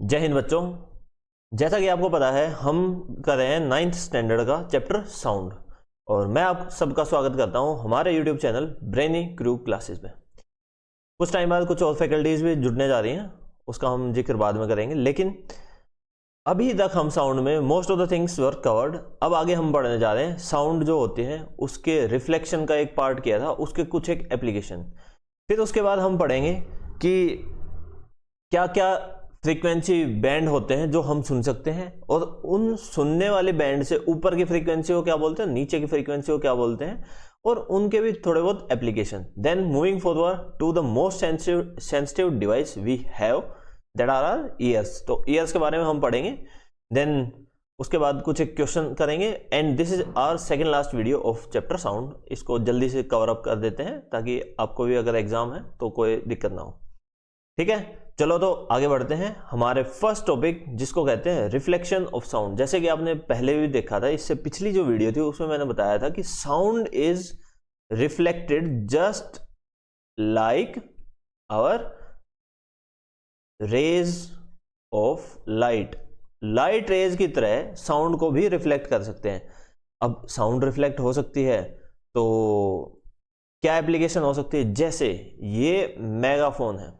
जय हिंद बच्चों। जैसा कि आपको पता है हम कर रहे हैं 9th स्टैंडर्ड का चैप्टर साउंड और मैं आप सबका स्वागत करता हूं हमारे YouTube channel brainy crew classes में। कुछ टाइम बाद कुछ और फैकल्टीज भी जुड़ने जा रही हैं, उसका हम जिक्र बाद में करेंगे, लेकिन अभी तक हम साउंड में most of the things were covered. अब आगे हम पढ़ने जा रहे हैं साउंड जो होते हैं उसके रिफ्लेक्शन का एक पार्ट किया था, उसके कुछ एक एप्लीकेशन। फिर उसके बाद हम पढ़ेंगे कि क्या क्या फ्रीक्वेंसी बैंड होते हैं जो हम सुन सकते हैं और उन सुनने वाले बैंड से ऊपर की फ्रीक्वेंसी को क्या बोलते हैं, नीचे की फ्रीक्वेंसी को क्या बोलते हैं, और उनके भी थोड़े बहुत application. Then moving forward to the most sensitive device we have that are our ears. तो ईयर्स के बारे में हम पढ़ेंगे, देन उसके बाद कुछ एक क्वेश्चन करेंगे and this is our second last video of chapter sound. इसको जल्दी से कवर अप कर देते हैं ताकि आपको भी अगर एग्जाम है तो कोई दिक्कत ना हो। ठीक है, चलो तो आगे बढ़ते हैं हमारे फर्स्ट टॉपिक जिसको कहते हैं रिफ्लेक्शन ऑफ साउंड। जैसे कि आपने पहले भी देखा था, इससे पिछली जो वीडियो थी उसमें मैंने बताया था कि sound is reflected just like our rays of light. Light rays की तरह साउंड को भी रिफ्लेक्ट कर सकते हैं। अब साउंड रिफ्लेक्ट हो सकती है तो क्या एप्लीकेशन हो सकती है, जैसे ये मेगाफोन है।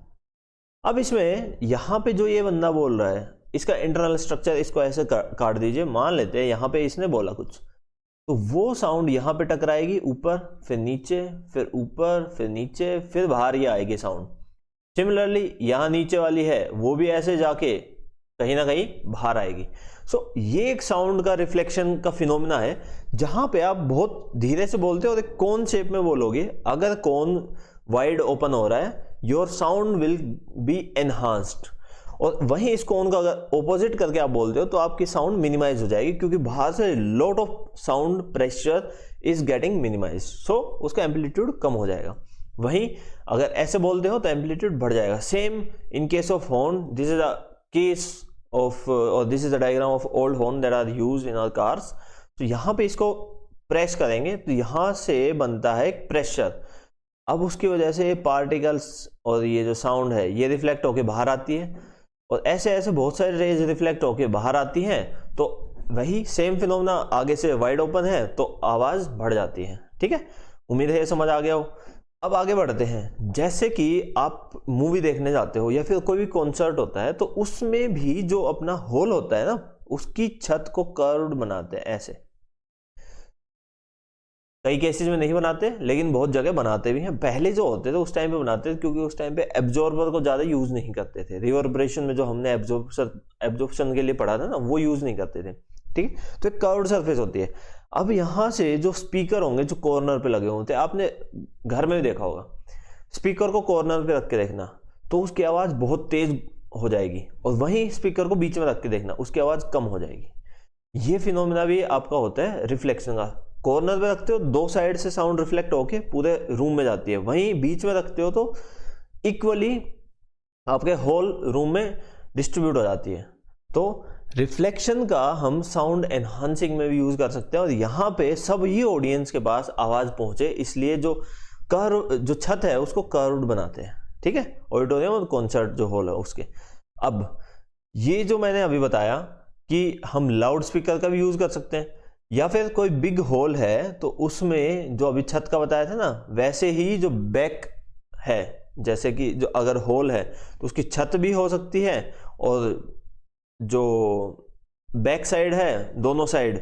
अब इसमें यहां पे जो ये बंदा बोल रहा है इसका इंटरनल स्ट्रक्चर इसको ऐसे काट दीजिए। मान लेते हैं यहां पे इसने बोला कुछ, तो वो साउंड यहां पे टकराएगी, ऊपर फिर नीचे फिर ऊपर फिर नीचे फिर बाहर ये आएगी साउंड। सिमिलरली यहां नीचे वाली है वो भी ऐसे जाके कहीं ना कहीं बाहर आएगी। सो ये एक साउंड का रिफ्लेक्शन का फिनोमिना है जहां पे आप बहुत धीरे से बोलते हो और एक कोन शेप में बोलोगे। अगर कोन वाइड ओपन हो रहा है your sound will B enhanced, और वहीं इस कोन का अगर ऑपोजिट करके आप बोलते हो तो आपकी साउंड मिनिमाइज हो जाएगी, क्योंकि बाहर से lot of sound pressure is getting minimize, so उसका एम्पलीट्यूड कम हो जाएगा। वहीं अगर ऐसे बोलते हो तो एम्पलीट्यूड बढ़ जाएगा। Same in case of horn, this is a case of और this is the diagram of old horn that are used in our cars. तो यहां पे इसको प्रेस करेंगे तो यहां से बनता है एक प्रेशर। अब उसकी वजह से पार्टिकल्स और ये जो साउंड है ये रिफ्लेक्ट होके बाहर आती है, और ऐसे ऐसे बहुत सारे रेज रिफ्लेक्ट होके बाहर आती हैं। तो वही सेम फिनोमेना आगे से वाइड ओपन है तो आवाज बढ़ जाती है। ठीक है, उम्मीद है ये समझ आ गया हो। अब आगे बढ़ते हैं। जैसे कि आप मूवी देखने जाते हो या फिर कोई भी कॉन्सर्ट होता है तो उसमें भी जो अपना हॉल होता है ना, उसकी छत को कर्व्ड बनाते हैं ऐसे। कई केसेस में नहीं बनाते लेकिन बहुत जगह बनाते भी हैं। पहले जो होते थे उस टाइम पे बनाते थे क्योंकि उस टाइम पे एब्जॉर्बर को ज़्यादा यूज़ नहीं करते थे। रिवर्बरेशन में जो हमने एब्जॉर्प्शन के लिए पढ़ा था ना, वो यूज़ नहीं करते थे। ठीक है, तो एक कर्व्ड सरफेस होती है। अब यहाँ से जो स्पीकर होंगे जो कॉर्नर पे लगे होते हैं, आपने घर में भी देखा होगा, स्पीकर को कॉर्नर पे रख के देखना तो उसकी आवाज़ बहुत तेज हो जाएगी, और वहीं स्पीकर को बीच में रख के देखना उसकी आवाज़ कम हो जाएगी। ये फिनोमिना भी आपका होता है रिफ्लेक्शन का। कॉर्नर पे रखते हो दो साइड से साउंड रिफ्लेक्ट होके पूरे रूम में जाती है, वहीं बीच में रखते हो तो इक्वली आपके होल रूम में डिस्ट्रीब्यूट हो जाती है। तो रिफ्लेक्शन का हम साउंड एनहांसिंग में भी यूज कर सकते हैं, और यहाँ पे सभी ऑडियंस के पास आवाज पहुंचे इसलिए जो छत है उसको कर्व्ड बनाते हैं। ठीक है, ऑडिटोरियम और कॉन्सर्ट जो हॉल है उसके। अब ये जो मैंने अभी बताया कि हम लाउड स्पीकर का भी यूज कर सकते हैं, या फिर कोई बिग होल है तो उसमें जो अभी छत का बताया था ना, वैसे ही जो बैक है, जैसे कि जो अगर होल है तो उसकी छत भी हो सकती है, और जो बैक साइड है दोनों साइड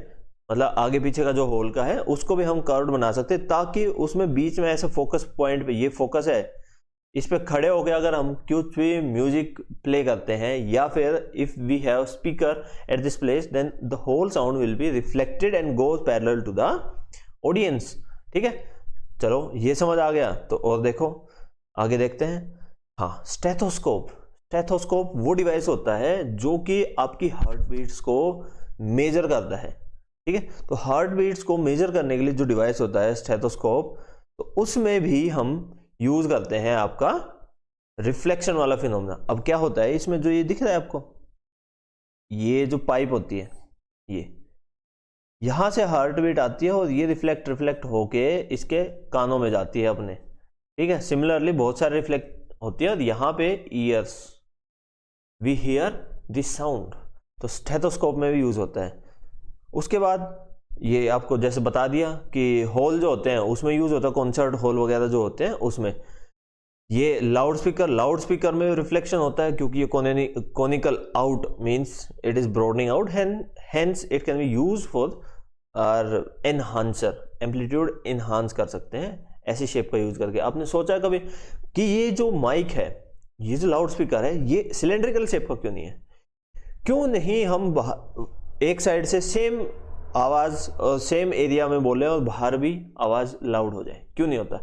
मतलब आगे पीछे का जो होल का है उसको भी हम कर्व्ड बना सकते हैं, ताकि उसमें बीच में ऐसे फोकस पॉइंट पे, ये फोकस है, इस पे खड़े होकर अगर हम कुछ भी म्यूजिक प्ले करते हैं या फिर if we have speaker at this place then the whole sound will be reflected and goes parallel to the audience. ठीक है, चलो ये समझ आ गया। तो और देखो आगे देखते हैं। हाँ, स्टेथोस्कोप। स्टेथोस्कोप वो डिवाइस होता है जो कि आपकी हार्ट बीट्स को मेजर करता है। ठीक है, तो हार्ट बीट्स को मेजर करने के लिए जो डिवाइस होता है स्टेथोस्कोप, तो उसमें भी हम यूज करते हैं आपका रिफ्लेक्शन वाला फिनोमेना। अब क्या होता है इसमें, जो ये दिख रहा है आपको, ये जो पाइप होती है, ये यहां से हार्ट बीट आती है और ये रिफ्लेक्ट होके इसके कानों में जाती है अपने। ठीक है, सिमिलरली बहुत सारे रिफ्लेक्ट होती है, और यहां पे ears we hear this sound. तो स्टेथोस्कोप में भी यूज होता है। उसके बाद ये आपको जैसे बता दिया कि होल जो होते हैं उसमें यूज होता है, कॉन्सर्ट हॉल वगैरह जो होते हैं उसमें। ये लाउड स्पीकर में रिफ्लेक्शन होता है क्योंकि ये conical out means it is broadening out, hence it can be use for और एनहांसर, एम्पलीट्यूड इनहांस कर सकते हैं ऐसी शेप का यूज करके। आपने सोचा कभी कि ये जो माइक है, ये जो लाउड स्पीकर है, ये सिलेंड्रिकल शेप का क्यों नहीं है? क्यों नहीं हम एक साइड से सेम आवाज सेम एरिया में बोले और बाहर भी आवाज लाउड हो जाए? क्यों नहीं होता?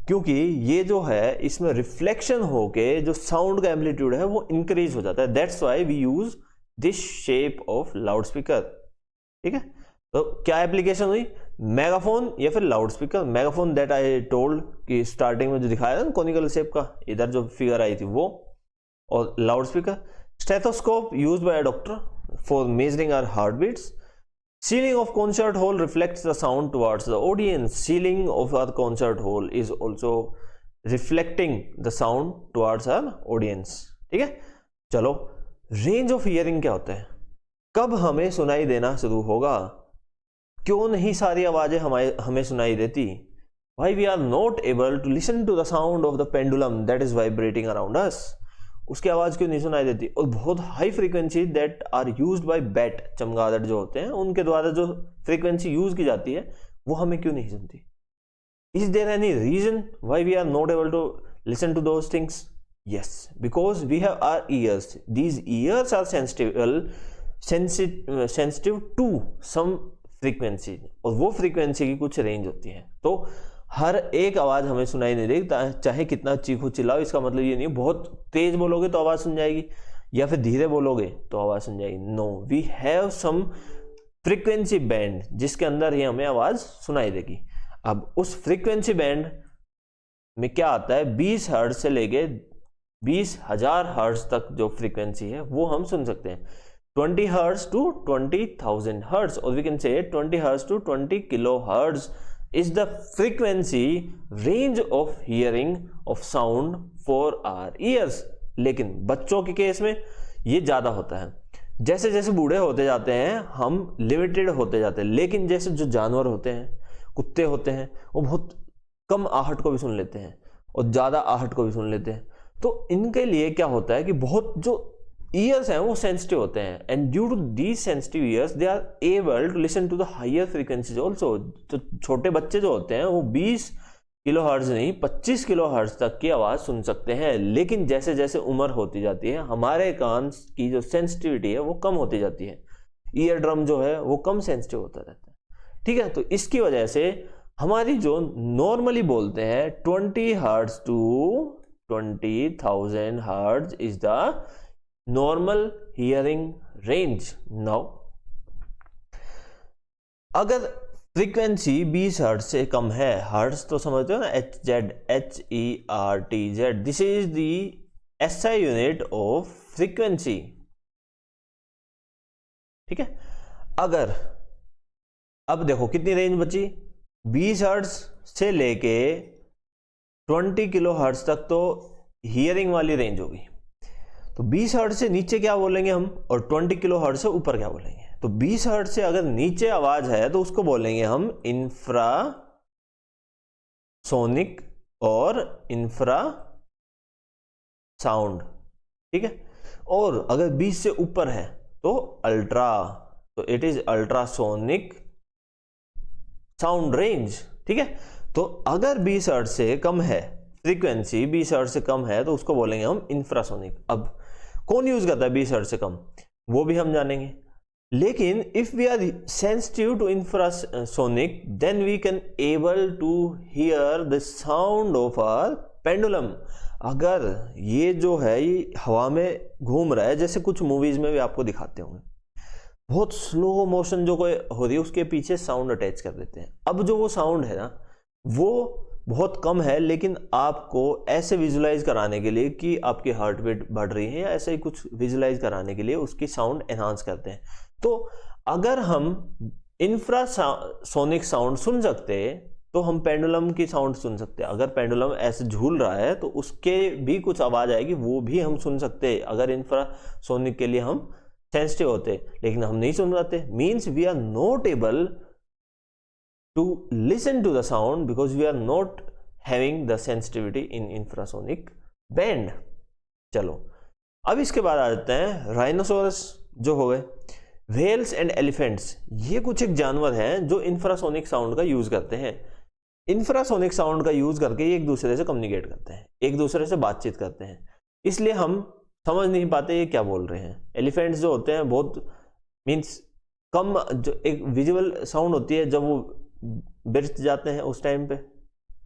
क्योंकि ये जो है इसमें रिफ्लेक्शन होके जो साउंड का एम्पलीट्यूड है वो इंक्रीज हो जाता है। That's why we use this shape of loud speaker. ठीक है, तो क्या एप्लीकेशन हुई? मेगाफोन या फिर loud speaker. Megaphone that I told कि स्टार्टिंग में जो दिखाया था कोनिकल शेप का, इधर जो फिगर आई थी वो, और loud speaker. Stethoscope used by a doctor for measuring our heart beats. Ceiling of concert hall reflects the sound towards the audience. Ceiling of our concert hall is also reflecting the sound towards our audience. ठीक है, चलो range of hearing क्या होता है? कब हमें सुनाई देना शुरू होगा? क्यों नहीं सारी आवाजें हमें सुनाई देती? Why we are not able to listen to the sound of the pendulum that is vibrating around us? उसकी आवाज क्यों नहीं सुनाई देती? और बहुत high frequency that are used by bat, चमगादड़ जो होते हैं उनके द्वारा जो फ्रीक्वेंसी यूज की जाती है वो हमें क्यों नहीं सुनती? Is there any reason why we are not able to listen to those things? Yes, because we have our ears. These ears are sensitive to some frequency, और वो फ्रीक्वेंसी की कुछ रेंज होती है। तो हर एक आवाज हमें सुनाई नहीं देगी, चाहे कितना चीखो चिल्लाओ। इसका मतलब ये नहीं बहुत तेज बोलोगे तो आवाज सुन जाएगी या फिर धीरे बोलोगे तो आवाज सुन जाएगी। No, we have some frequency band जिसके अंदर ही हमें आवाज सुनाई देगी। अब उस फ्रीक्वेंसी बैंड में क्या आता है, 20 हर्ट्ज से लेके 20,000 हर्ट्ज तक जो फ्रीक्वेंसी है वो हम सुन सकते हैं। 20 हर्ट्ज टू 20,000 हर्ट्ज, और we can say 20 hertz to 20 kilo hertz is the frequency range of hearing of sound for our ears. लेकिन बच्चों के केस में ये ज्यादा होता है। जैसे जैसे बूढ़े होते जाते हैं हम लिमिटेड होते जाते हैं, लेकिन जैसे जो जानवर होते हैं, कुत्ते होते हैं, वो बहुत कम आहट को भी सुन लेते हैं और ज्यादा आहट को भी सुन लेते हैं। तो इनके लिए क्या होता है कि बहुत जो ईयर्स हैं वो सेंसिटिव होते हैं, and due to these sensitive ears they are able to listen to the higher frequencies also. तो छोटे बच्चे जो होते हैं वो 20 किलो हर्ट्ज नहीं 25 किलो हर्ट्ज तक की आवाज सुन सकते हैं। लेकिन जैसे जैसे उम्र होती जाती है हमारे कान की जो सेंसिटिविटी है वो कम होती जाती है, ईयर ड्रम जो है वो कम सेंसिटिव होता रहता है। ठीक है, तो इसकी वजह से हमारी जो नॉर्मली बोलते हैं 20 hertz to 20,000 hertz is the normal hearing range. Now अगर फ्रीक्वेंसी 20 हर्ट्ज से कम है, हर्ट्ज तो समझते हो ना, HZ, this is the SI unit of frequency. ठीक है, अगर अब देखो कितनी रेंज बची, 20 हर्ट्ज से लेके 20 किलो हर्ट्ज तक तो हियरिंग वाली रेंज होगी। तो 20 हर्ट्ज से नीचे क्या बोलेंगे हम, और 20 किलो हर्ट्ज से ऊपर क्या बोलेंगे? तो 20 हर्ट्ज से अगर नीचे आवाज है तो उसको बोलेंगे हम इंफ्रासोनिक और इंफ्रा साउंड। ठीक है, और अगर 20 से ऊपर है तो अल्ट्रा, तो it is ultrasonic sound range. ठीक है, तो अगर 20 हर्ट्ज से कम है फ्रीक्वेंसी, 20 हर्ट्ज से कम है तो उसको बोलेंगे हम इंफ्रासोनिक। अब कौन यूज करता है 20 हर्ट्ज से कम, वो भी हम जानेंगे। लेकिन if we are sensitive to infrasonic then we can able to hear the sound of our pendulum. अगर ये जो है ये हवा में घूम रहा है, जैसे कुछ मूवीज में भी आपको दिखाते होंगे, बहुत स्लो मोशन जो कोई हो रही है उसके पीछे साउंड अटैच कर देते हैं। अब जो वो साउंड है ना वो बहुत कम है, लेकिन आपको ऐसे विजुलाइज कराने के लिए कि आपकी हार्ट बीट बढ़ रही है या ऐसे ही कुछ विजुलाइज कराने के लिए उसकी साउंड एनहांस करते हैं। तो अगर हम इंफ्रासोनिक साउंड सुन सकते तो हम पेंडुलम की साउंड सुन सकते हैं। अगर पेंडुलम ऐसे झूल रहा है तो उसके भी कुछ आवाज आएगी, वो भी हम सुन सकते हैं अगर इंफ्रासोनिक के लिए हम सेंसिटिव होते, लेकिन हम नहीं सुन पाते। Means we are not able to listen to the sound because we are not having the sensitivity in infrasonic band. चलो अब इसके बाद आ जाते हैं राइनोसोरस जो हो गए, व्हेल्स एंड एलिफेंट्स। ये कुछ एक जानवर हैं जो इंफ्रासोनिक साउंड का यूज करते हैं। इंफ्रासोनिक साउंड का यूज करके ये एक दूसरे से कम्युनिकेट करते हैं, एक दूसरे से बातचीत करते हैं, इसलिए हम समझ नहीं पाते ये क्या बोल रहे हैं। एलिफेंट्स जो होते हैं बहुत मीन्स कम, जो एक विजुअल साउंड होती है जब वो बिरच जाते हैं उस टाइम पे,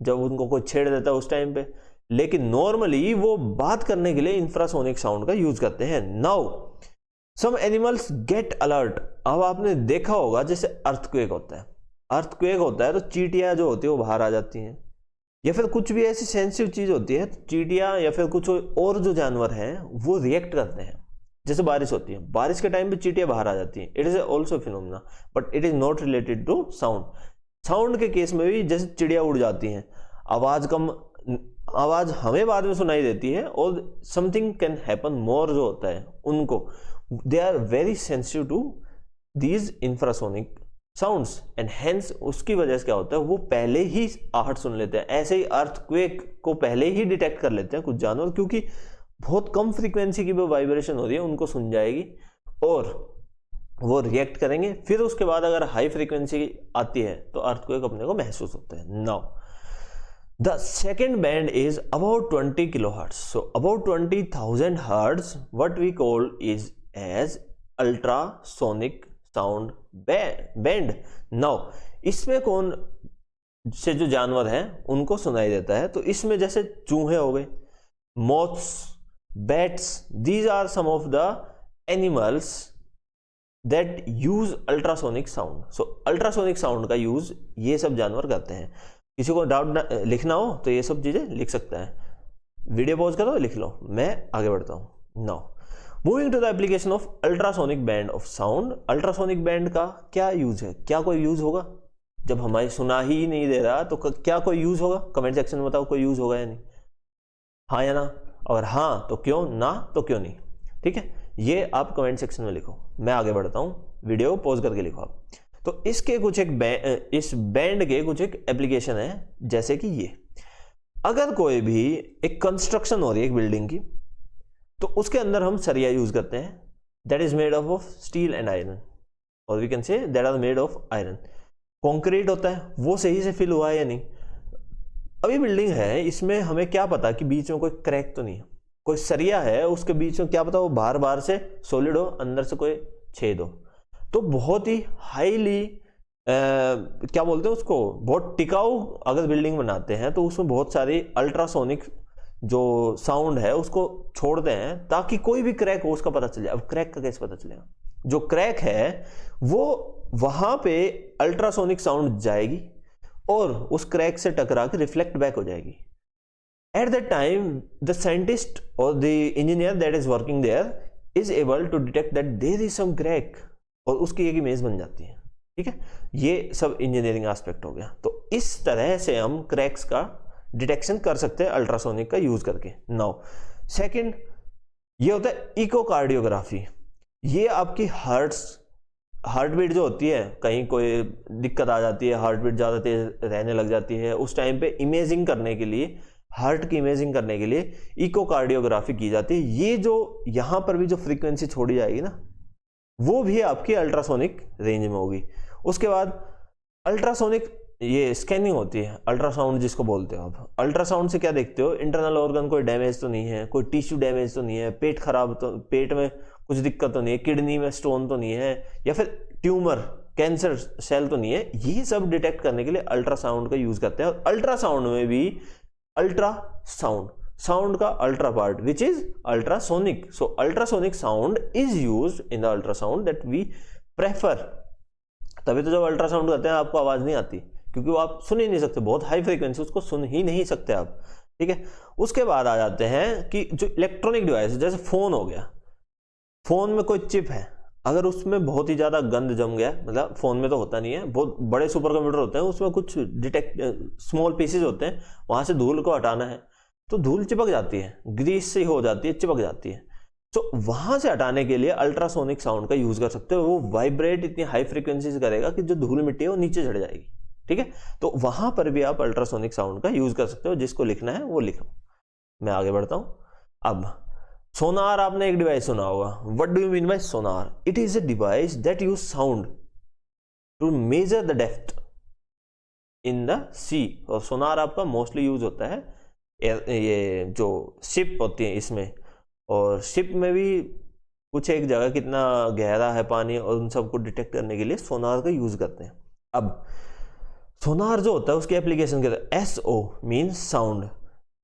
जब उनको कोई छेड़ देता है उस टाइम पे, लेकिन नॉर्मली वो बात करने के लिए इंफ्रासोनिक साउंड का यूज करते हैं। Now some animals get alert. अब आपने देखा होगा जैसे अर्थक्वेक होता है, अर्थक्वेक होता है तो चींटियां जो होती है वो बाहर आ जाती हैं, या फिर कुछ भी ऐसी सेंसिटिव चीज होती है तो चींटियां या फिर कुछ और जो जानवर हैं वो रिएक्ट करते हैं। जैसे बारिश होती है, बारिश के टाइम पे चींटियां बाहर आ जाती हैं। It is also phenomena but it is not related to sound. Sound के केस में भी जैसे चिड़िया उड़ जाती हैं, आवाज कम, आवाज हमें बाद में सुनाई देती है, और समथिंग कैन हैपन मोर जो होता है उनको, they are very sensitive to these infrasonic sounds and hence उसकी वजह से क्या होता है वो पहले ही आहट सुन लेते हैं। ऐसे ही अर्थक्वेक को पहले ही डिटेक्ट कर लेते हैं कुछ जानवर, क्योंकि बहुत कम फ्रीक्वेंसी की वो वाइब्रेशन हो रही है उनको सुन जाएगी और वो रिएक्ट करेंगे। फिर उसके बाद अगर हाई फ्रीक्वेंसी आती है तो अर्थक्वेक अपने को महसूस होता है। Now the second band is about 20 kilohertz, so about 20,000 hertz, what we call is as ultrasonic sound band. Now इसमें कौन से जो जानवर हैं उनको सुनाई देता है, तो इसमें जैसे चूहे हो गए, moths, bats, these are some of the animals that use ultrasonic sound. So ultrasonic sound का यूज ये सब जानवर करते हैं। किसी को डाउट लिखना हो तो ये सब चीजें लिख सकता है, वीडियो पॉज करो लिख लो, मैं आगे बढ़ता हूं। Now moving to the application of ultrasonic band of sound. Ultrasonic band का क्या यूज है, क्या कोई यूज होगा? जब हमारी सुना ही नहीं दे रहा तो क्या कोई यूज होगा? कमेंट सेक्शन में बताओ कोई यूज होगा या नहीं, हाँ या ना, और हाँ तो क्यों, ना तो क्यों नहीं। ठीक है, ये आप कमेंट सेक्शन में लिखो, मैं आगे बढ़ता हूं, वीडियो पॉज करके लिखो आप। तो इसके कुछ एक इस बैंड के कुछ एक एप्लीकेशन है, जैसे कि ये, अगर कोई भी एक कंस्ट्रक्शन हो रही है एक बिल्डिंग की, तो उसके अंदर हम सरिया यूज करते हैं, that is made of steel and iron, और we can say that are made of iron. Concrete होता है वो सही से फिल हुआ है या नहीं। अभी बिल्डिंग है, इसमें हमें क्या पता कि बीच में कोई क्रैक तो नहीं है, कोई सरिया है उसके बीच में क्या पता वो बाहर बाहर से सॉलिड हो, अंदर से कोई छेद हो। तो बहुत ही हाईली क्या बोलते हैं उसको, बहुत टिकाऊ अगर बिल्डिंग बनाते हैं तो उसमें बहुत सारी अल्ट्रासोनिक जो साउंड है उसको छोड़ते हैं ताकि कोई भी क्रैक हो उसका पता चल जाए। अब क्रैक का कैसे पता चलेगा? जो क्रैक है वो वहां पे अल्ट्रासोनिक साउंड जाएगी और उस क्रैक से टकरा के रिफ्लेक्ट बैक हो जाएगी। At that time the scientist और the engineer that is working there is able to detect that there is some crack, और उसकी एक इमेज बन जाती है। ठीक है, ये सब इंजीनियरिंग एस्पेक्ट हो गया। तो इस तरह से हम क्रैक्स का डिटेक्शन कर सकते हैं अल्ट्रासोनिक का यूज करके। नाउ सेकंड ये होता है इकोकार्डियोग्राफी। ये आपकी हार्ट बीट जो होती है, कहीं कोई दिक्कत आ जाती है, हार्ट बीट ज्यादा तेज रहने लग जाती है, उस टाइम पे इमेजिंग करने के लिए, हार्ट की इमेजिंग करने के लिए इकोकार्डियोग्राफी की जाती है। ये जो यहां पर भी जो फ्रीक्वेंसी छोड़ी जाएगी ना, वो भी आपकी अल्ट्रासोनिक रेंज में होगी। उसके बाद अल्ट्रासोनिक ये स्कैनिंग होती है, अल्ट्रासाउंड जिसको बोलते हो आप। अल्ट्रासाउंड से क्या देखते हो, इंटरनल ऑर्गन कोई डैमेज तो नहीं है, कोई टिश्यू डैमेज तो नहीं है, पेट खराब तो, पेट में कुछ दिक्कत तो नहीं है, किडनी में स्टोन तो नहीं है, या फिर ट्यूमर कैंसर सेल तो नहीं है। ये सब डिटेक्ट करने के लिए अल्ट्रासाउंड का यूज करते हैं। और अल्ट्रासाउंड में भी अल्ट्रासाउंड, साउंड का ultra part which is ultrasonic. So ultrasonic sound is used in the ultrasound that we prefer. तभी तो जब अल्ट्रासाउंड करते हैं आपको आवाज नहीं आती, क्योंकि वो आप सुन ही नहीं सकते, बहुत हाई फ्रीक्वेंसी, उसको सुन ही नहीं सकते आप। ठीक है, उसके बाद आ जाते हैं कि जो इलेक्ट्रॉनिक डिवाइस, जैसे फोन हो गया, फोन में कोई चिप है, अगर उसमें बहुत ही ज़्यादा गंद जम गया, मतलब फ़ोन में तो होता नहीं है, बहुत बड़े सुपर कंप्यूटर होते हैं, उसमें कुछ स्मॉल पीसेज होते हैं, वहाँ से धूल को हटाना है तो धूल चिपक जाती है, ग्रीस से हो जाती है, चिपक जाती है। तो वहाँ से हटाने के लिए अल्ट्रासोनिक साउंड का यूज़ कर सकते हो। वो वाइब्रेट इतनी हाई फ्रिक्वेंसी से करेगा कि जो धूल मिट्टी है वो नीचे चढ़ जाएगी, ठीक है। तो वहाँ पर भी आप अल्ट्रासोनिक साउंड का यूज़ कर सकते हो। जिसको लिखना है वो लिखो, मैं आगे बढ़ता हूँ। अब सोनार, आपने एक डिवाइस सुना होगा। What do you mean by sonar? It is a device that use sound to measure the depth in the sea. और सोनार आपका मोस्टली यूज होता है ये जो शिप होती है इसमें, और शिप में भी कुछ एक जगह कितना गहरा है पानी और उन सबको डिटेक्ट करने के लिए सोनार का यूज करते हैं। अब सोनार जो होता है उसकी एप्लीकेशन क्या है? SO means sound,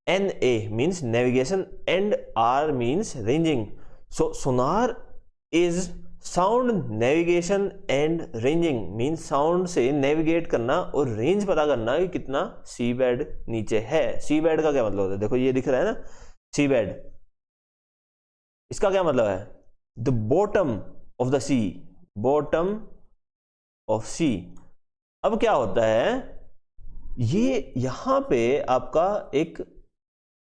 NA means navigation, and R means ranging. So sonar is sound navigation and ranging means sound से navigate करना और range पता करना कि कितना सी बेड नीचे है। सी बेड का क्या मतलब होता है? देखो ये दिख रहा है ना सी बेड, इसका क्या मतलब है? The bottom of the sea, bottom of sea. अब क्या होता है, ये यहां पे आपका एक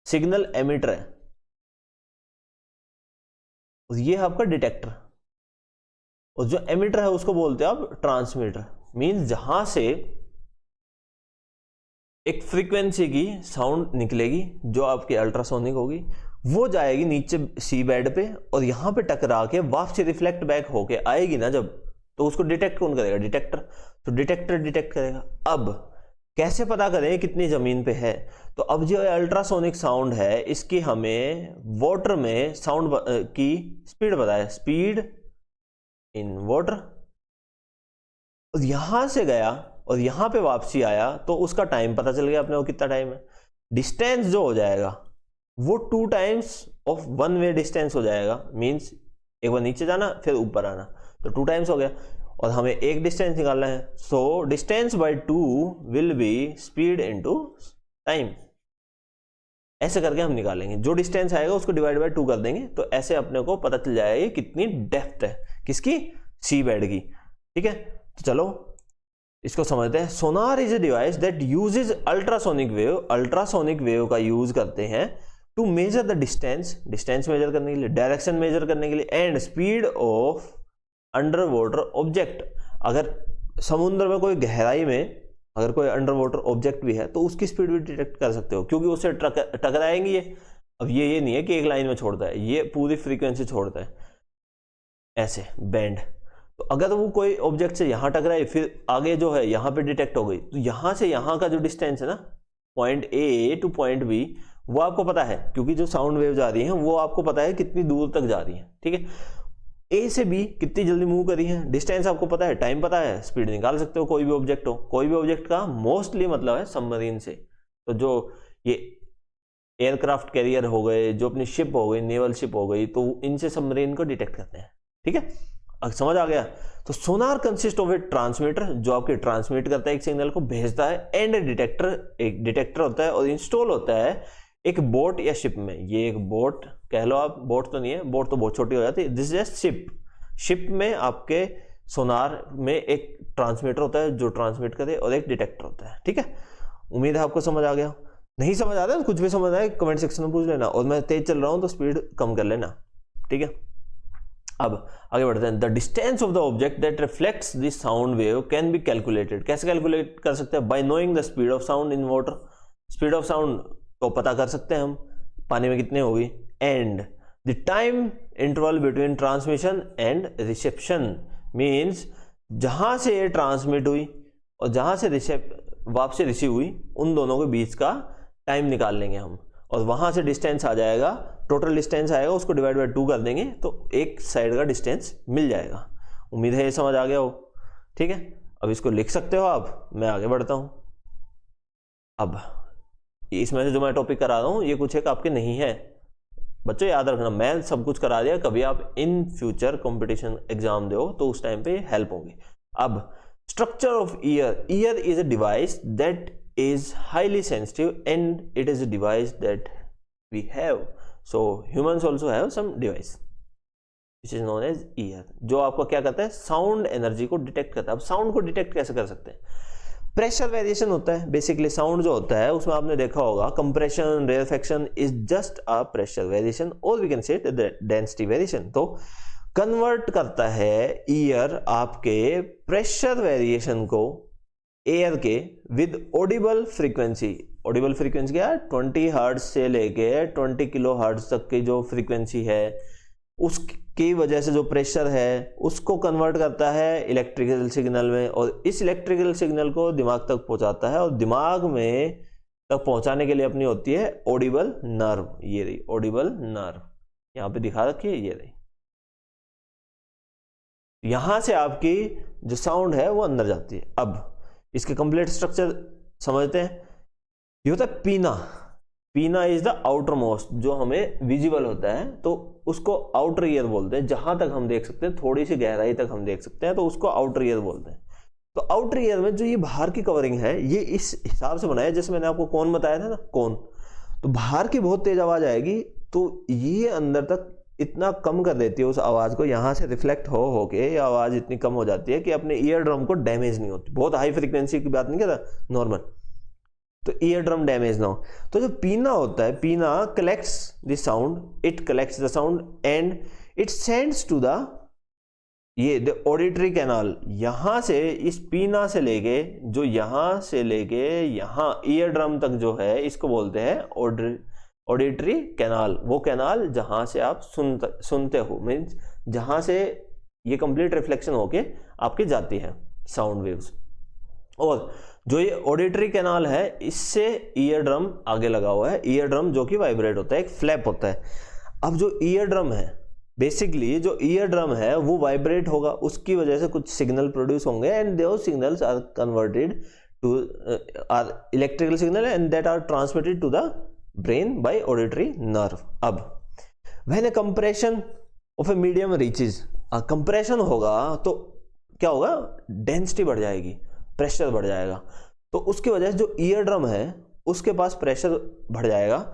सिग्नल एमिटर है और ये है आपका डिटेक्टर, और जो एमिटर है उसको बोलते हैं आप ट्रांसमीटर। मींस जहां से एक फ्रीक्वेंसी की साउंड निकलेगी जो आपकी अल्ट्रासोनिक होगी, वो जाएगी नीचे सी बेड पे और यहां पे टकरा के वापसी रिफ्लेक्ट बैक होके आएगी ना जब, तो उसको डिटेक्ट कौन करेगा? डिटेक्टर। तो डिटेक्टर डिटेक्ट करेगा। अब कैसे पता करें कितनी जमीन पे है? तो अब जो अल्ट्रासोनिक साउंड है इसकी हमें वाटर में साउंड की स्पीड पता है, स्पीड इन वाटर, और यहां से गया और यहां पे वापसी आया तो उसका टाइम पता चल गया अपने को कितना टाइम है। डिस्टेंस जो हो जाएगा वो 2 times of one way distance हो जाएगा। मींस एक बार नीचे जाना फिर ऊपर आना, तो 2 टाइम्स हो गया, और हमें एक डिस्टेंस निकालना है। So distance by 2 will be speed into time. ऐसे करके हम निकालेंगे, जो डिस्टेंस आएगा उसको डिवाइड बाय 2 कर देंगे, तो ऐसे अपने को पता चल जाएगा कितनी डेप्थ है किसकी? सी बेड की, ठीक है। तो चलो इसको समझते हैं। Sonar is a device that uses ultrasonic wave. Ultrasonic wave का यूज करते हैं to measure the distance, distance measure करने के लिए, डायरेक्शन मेजर करने के लिए, and speed of under water object. अगर समुद्र में कोई गहराई में अगर कोई अंडर वाटर ऑब्जेक्ट भी है तो उसकी स्पीड भी डिटेक्ट कर सकते हो, क्योंकि उससे टकराएंगे ये। अब ये नहीं है कि एक लाइन में छोड़ता है, ये पूरी फ्रीक्वेंसी छोड़ता है ऐसे बैंड। तो अगर वो कोई ऑब्जेक्ट से यहाँ टकराए फिर आगे जो है यहाँ पे डिटेक्ट हो गई, तो यहाँ से यहाँ का जो डिस्टेंस है ना, point A to point B, वो आपको पता है, क्योंकि जो साउंड वेव जा रही है वो आपको पता है कितनी दूर तक जा रही है, ठीक है। ए से बी कितनी जल्दी मूव करी है, डिस्टेंस आपको पता है, टाइम पता है, स्पीड निकाल सकते हो। कोई भी ऑब्जेक्ट हो, कोई भी ऑब्जेक्ट का मोस्टली मतलब है सबमरीन से। तो जो ये एयरक्राफ्ट कैरियर हो गए, जो अपनी शिप हो गई, नेवल शिप हो गई, तो इनसे सबमरीन को डिटेक्ट करते हैं, ठीक है। अब समझ आ गया। तो सोनार कंसिस्ट ऑफ ए ट्रांसमीटर, जो आपके ट्रांसमिट करता है एक सिग्नल को, भेजता है, एंड डिटेक्टर, एक डिटेक्टर होता है और इंस्टॉल होता है एक बोट या शिप में। ये एक बोट कह लो आप, बोट तो नहीं है, बोट तो बहुत छोटी हो जाती है, दिस इज शिप। शिप में आपके सोनार में एक ट्रांसमीटर होता है जो ट्रांसमिट करे और एक डिटेक्टर होता है, ठीक है। उम्मीद है आपको समझ आ गया। नहीं समझ आ रहा है, कुछ भी समझ आए कमेंट सेक्शन में पूछ लेना, और मैं तेज चल रहा हूं तो स्पीड कम कर लेना, ठीक है। अब आगे बढ़ते हैं। The distance of the object that reflects the sound wave can be calculated. कैसे कैलकुलेट कर सकते हैं? Bye knowing the speed of sound in water. Speed of sound को पता कर सकते हैं हम, पानी में कितने होगी, and the time interval between transmission and reception. Means जहां से ये ट्रांसमिट हुई और जहां से वापसी रिसीव हुई, उन दोनों के बीच का टाइम निकाल लेंगे हम, और वहां से डिस्टेंस आ जाएगा, टोटल डिस्टेंस आएगा, उसको डिवाइड बाय 2 कर देंगे तो एक साइड का डिस्टेंस मिल जाएगा। उम्मीद है ये समझ आ गया हो, ठीक है। अब इसको लिख सकते हो आप, मैं आगे बढ़ता हूं। अब इसमें से जो मैं टॉपिक करा रहा हूं ये कुछ एक आपके नहीं है बच्चों, याद रखना, मैं सब कुछ करा दिया, कभी आप इन फ्यूचर कंपटीशन एग्जाम दो तो उस टाइम पे हेल्प होगी। अब structure of year. Year is a device that is highly sensitive and it is a device that we have, so humans also have some device. Which is known as ear, जो आपको क्या करता है, sound energy को detect करता है। अब sound को डिटेक्ट कैसे कर सकते हैं, प्रेशर वेरिएशन होता है बेसिकली। साउंड जो होता है उसमें आपने देखा होगा compression, rarefaction is just a pressure variation, और we can say density variation. तो कन्वर्ट करता है ईयर आपके प्रेशर वेरिएशन को एयर के with audible frequency. Audible frequency क्या है, 20 हर्ट्ज से लेके 20 किलो हर्ट्ज तक की जो फ्रीक्वेंसी है उसकी वजह से जो प्रेशर है उसको कन्वर्ट करता है इलेक्ट्रिकल सिग्नल में, और इस इलेक्ट्रिकल सिग्नल को दिमाग तक पहुंचाता है, और दिमाग में तक पहुंचाने के लिए अपनी होती है ऑडिबल नर्व। ये रही ऑडिबल नर्व, यहां पे दिखा रखी है, ये रही। यहां से आपकी जो साउंड है वो अंदर जाती है। अब इसके कंप्लीट स्ट्रक्चर समझते हैं। ये होता है पीना। पीना इज द आउटर मोस्ट, जो हमें विजिबल होता है तो उसको आउटर ईयर बोलते हैं। जहां तक हम देख सकते हैं, थोड़ी सी गहराई तक हम देख सकते हैं, तो उसको आउटर ईयर बोलते हैं। तो आउटर ईयर में जो ये बाहर की कवरिंग है, ये इस हिसाब से बनाया जैसे मैंने आपको कौन बताया था ना, कौन। तो बाहर की बहुत तेज आवाज आएगी तो ये अंदर तक इतना कम कर देती है उस आवाज को, यहां से रिफ्लेक्ट हो के ये आवाज इतनी कम हो जाती है कि अपने ईयर ड्रम को डैमेज नहीं होती। बहुत हाई फ्रीक्वेंसी की बात नहीं कर रहा, नॉर्मल, तो ईयर ड्रम डैमेज ना हो। तो जो पीना होता है, pinna collects the sound, it collects the sound and it sends to the ये द ऑडिटरी कैनाल। यहां से इस पीना से लेके, जो यहां से लेके यहां ईयर ड्रम तक जो है, इसको बोलते हैं ऑडिटरी कैनाल। वो कैनाल जहां से आप सुनते हो, मीन्स जहां से ये कंप्लीट रिफ्लेक्शन होके आपके जाती है साउंड वेव्स। और जो ये ऑडिटरी कैनाल है, इससे ईयर ड्रम आगे लगा हुआ है। ईयर ड्रम जो कि वाइब्रेट होता है, एक फ्लैप होता है। अब जो ईयर ड्रम है, बेसिकली जो ईयर ड्रम है वो वाइब्रेट होगा, उसकी वजह से कुछ सिग्नल प्रोड्यूस होंगे, एंड दो signals are converted to are electrical signal and that are transmitted to the brain by auditory nerve. अब when a compression of a medium reaches, compression होगा तो क्या होगा, डेंसिटी बढ़ जाएगी, प्रेशर बढ़ जाएगा। तो उसकी वजह से जो ईयर ड्रम है उसके पास प्रेशर बढ़ जाएगा।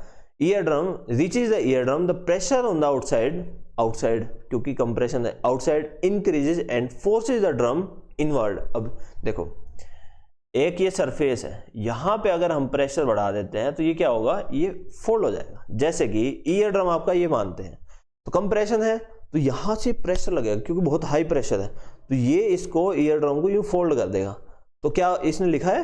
Ear drum reaches the ear drum, the pressure on the outside क्योंकि कंप्रेशन है, outside increases and forces the drum inward. अब देखो, एक ये सरफेस है, यहां पे अगर हम प्रेशर बढ़ा देते हैं तो ये क्या होगा, ये फोल्ड हो जाएगा। जैसे कि ईयर ड्रम आपका ये मानते हैं, तो कंप्रेशन है तो यहां से प्रेशर लगेगा क्योंकि बहुत हाई प्रेशर है, तो ये इसको ईयर ड्रम को यूं फोल्ड कर देगा। तो क्या इसने लिखा है,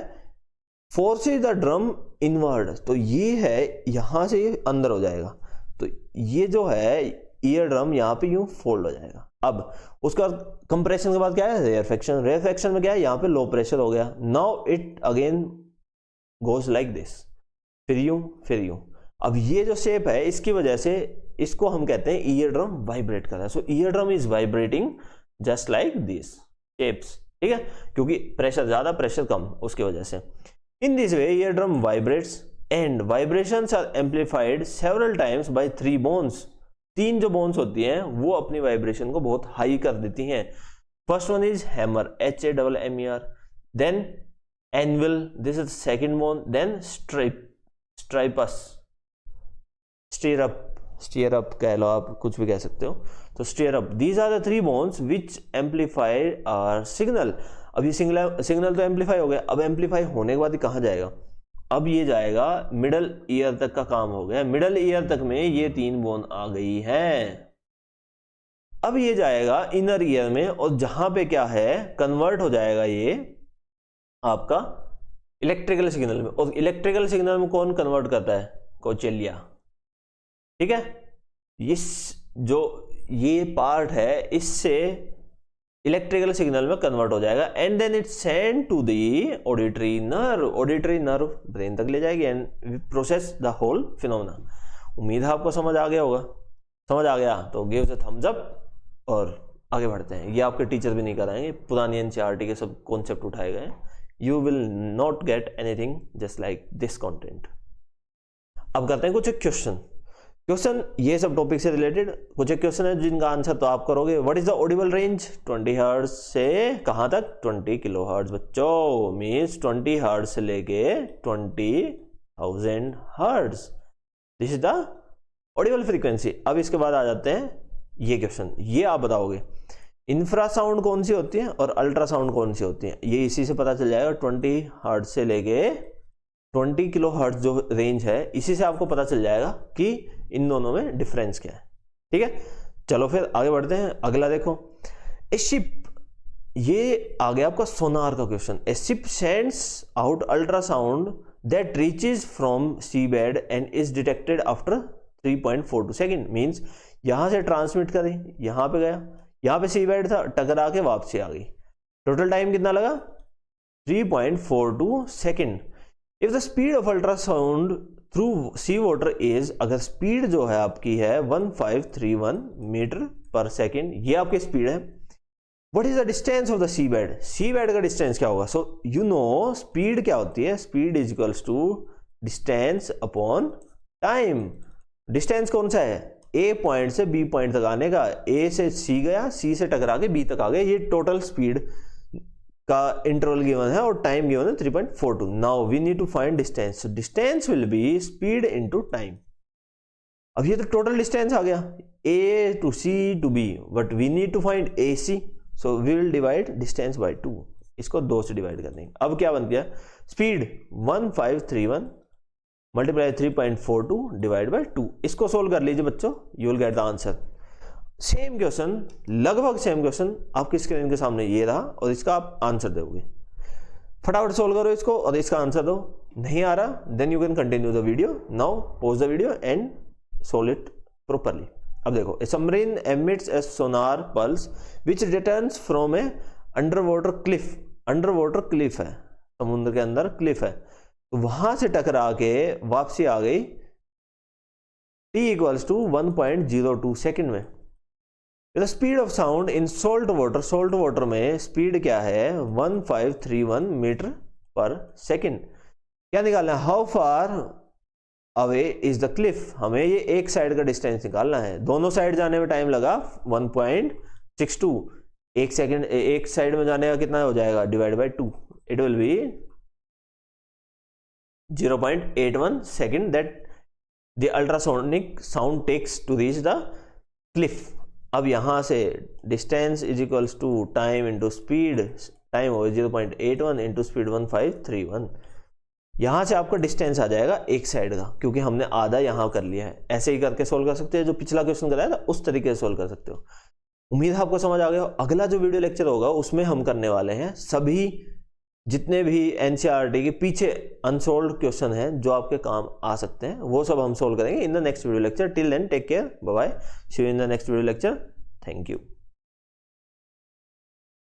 फोर्सेज द ड्रम इनवर्ड, तो ये है यहां से ये अंदर हो जाएगा। तो ये जो है ईयर ड्रम यहाँ पे यूं फोल्ड हो जाएगा। अब उसका कंप्रेशन के बाद क्या है, रेयरफेक्शन। रेयरफेक्शन में क्या है, यहाँ पे लो प्रेशर हो गया। Now it again goes like this, फिर यूं। अब ये जो शेप है, इसकी वजह से इसको हम कहते हैं ईयर ड्रम वाइब्रेट कर रहा है। So ear drum is vibrating just like this shapes, ठीक है, क्योंकि प्रेशर ज्यादा प्रेशर कम, उसकी वजह से। In this way ear drum vibrates and vibrations are amplified several times by 3 bones. 3 जो बोन्स होती हैं वो अपनी वाइब्रेशन को बहुत हाई कर देती हैं। First one is hammer, HAMMER, then anvil, this is second bone, then stripes, stirrup कह लो आप, कुछ भी कह सकते हो। तो stirrup, these are the 3 bones which amplify our signal. अब ये सिग्नल तो एम्पलीफाई हो गया, अब एम्पलीफाई होने के बाद कहां जाएगा, अब ये जाएगा मिडल ईयर तक का काम हो गया। मिडल ईयर तक में ये 3 बोन आ गई है। अब ये जाएगा इनर ईयर में, और जहां पे क्या है, कन्वर्ट हो जाएगा ये आपका इलेक्ट्रिकल सिग्नल में। और इलेक्ट्रिकल सिग्नल में कौन कन्वर्ट करता है, कोचेलिया, ठीक है। इस जो ये पार्ट है, इससे इलेक्ट्रिकल सिग्नल में कन्वर्ट हो जाएगा, and then it send to the auditory nerve. Auditory nerve brain तक ले जाएगी and process the whole phenomena. उम्मीद है आपको समझ आ गया होगा। समझ आ गया तो गिव द थम्स अप और आगे बढ़ते हैं। ये आपके टीचर भी नहीं कराएंगे, पुरानी NCERT के सब कॉन्सेप्ट उठाए गए। You will not get anything just like this content. अब करते हैं कुछ क्वेश्चन ये सब टॉपिक से रिलेटेड कुछ एक क्वेश्चन है जिनका आंसर तो आप करोगे। What is the Audible range, 20 hertz से कहां तक, 20 किलो हर्ट्ज। बच्चों मीन्स 20 हर्ट्ज से लेके 20,000 hertz, this is the Audible frequency. अब इसके बाद आ जाते हैं ये क्वेश्चन, ये आप बताओगे इंफ्रासाउंड कौन सी होती है और अल्ट्रासाउंड कौन सी होती है, ये इसी से पता चल जाएगा। 20 हर्ट्ज से लेके 20 किलो हर्ट्ज जो रेंज है, इसी से आपको पता चल जाएगा कि इन दोनों में डिफरेंस क्या है। ठीक है, चलो फिर आगे बढ़ते हैं। अगला देखो, ए शिप, ये आ गया आपका सोनार का question. A ship sends out ultrasound that reaches from sea bed and is detected after 3.42 second. Means यहां से ट्रांसमिट करी, यहां पे गया, यहां पे सी बेड था, टकरा के वापसी आ गई। टोटल टाइम कितना लगा? 3.42 second. If the speed of ultrasound through sea water is, अगर स्पीड जो है आपकी है 1531 मीटर पर सेकेंड, ये आपकी स्पीड है। What is the distance of the sea bed? Sea bed का डिस्टेंस क्या होगा? सो यू नो स्पीड क्या होती है? Speed is equals to distance upon time. Distance कौन सा है? ए पॉइंट से बी पॉइंट तक आने का। ए से सी गया, सी से टकरा के बी तक आ गया, ये टोटल स्पीड का इंटरवल गिवन है और टाइम गिवन है 3.42। Now we need to find distance. Distance will be speed into time. अब ये तो टोटल डिस्टेंस आ गया, A to C to B, but we need to find A C, so we will divide distance by 2। इसको 2 से divide कर देंगे। अब क्या बन गया? Speed 1531 multiply 3.42 divide by 2। इसको सोल्व कर लीजिए बच्चों, you will get the answer. Same question, लगभग सेम क्वेश्चन आपकी स्क्रीन के सामने ये रहा और इसका आप आंसर दोगे। फटाफट सोल्व करो इसको और इसका आंसर दो। नहीं आ रहा then you can continue the video. Now pause the video and solve it properly. अब देखो, a submarine emits a sonar pulse which returns from a under water cliff. Under water cliff है, समुद्र के अंदर क्लिफ है, तो वहां से टकरा के वापसी आ गई t इक्वल्स टू 1.02 सेकेंड में। The speed of sound in salt water, salt water में स्पीड क्या है? 1531 मीटर पर सेकेंड। क्या निकालना है? How far away is the Cliff. हमें ये एक साइड का डिस्टेंस निकालना है। दोनों साइड जाने में टाइम लगा 1.62। एक सेकेंड, एक साइड में जाने का कितना हो जाएगा? Divide by 2, it will be 0.81 second that the ultrasonic sound takes to reach the cliff. अब यहां से distance is equals to time into speed, time होगा 0.81 इंटू स्पीड 1531। यहां से आपका डिस्टेंस आ जाएगा एक साइड का, क्योंकि हमने आधा यहां कर लिया है। ऐसे ही करके सोल्व कर सकते हो, जो पिछला क्वेश्चन कराया था उस तरीके से सोल्व कर सकते हो। उम्मीद है आपको समझ आ गया। अगला जो वीडियो लेक्चर होगा उसमें हम करने वाले हैं सभी जितने भी एनसीईआरटी के पीछे अनसोल्व्ड क्वेश्चन हैं जो आपके काम आ सकते हैं, वो सब हम सोल्व करेंगे in the next video lecture. Till then take care, bye bye, see you in the next video lecture. Thank you.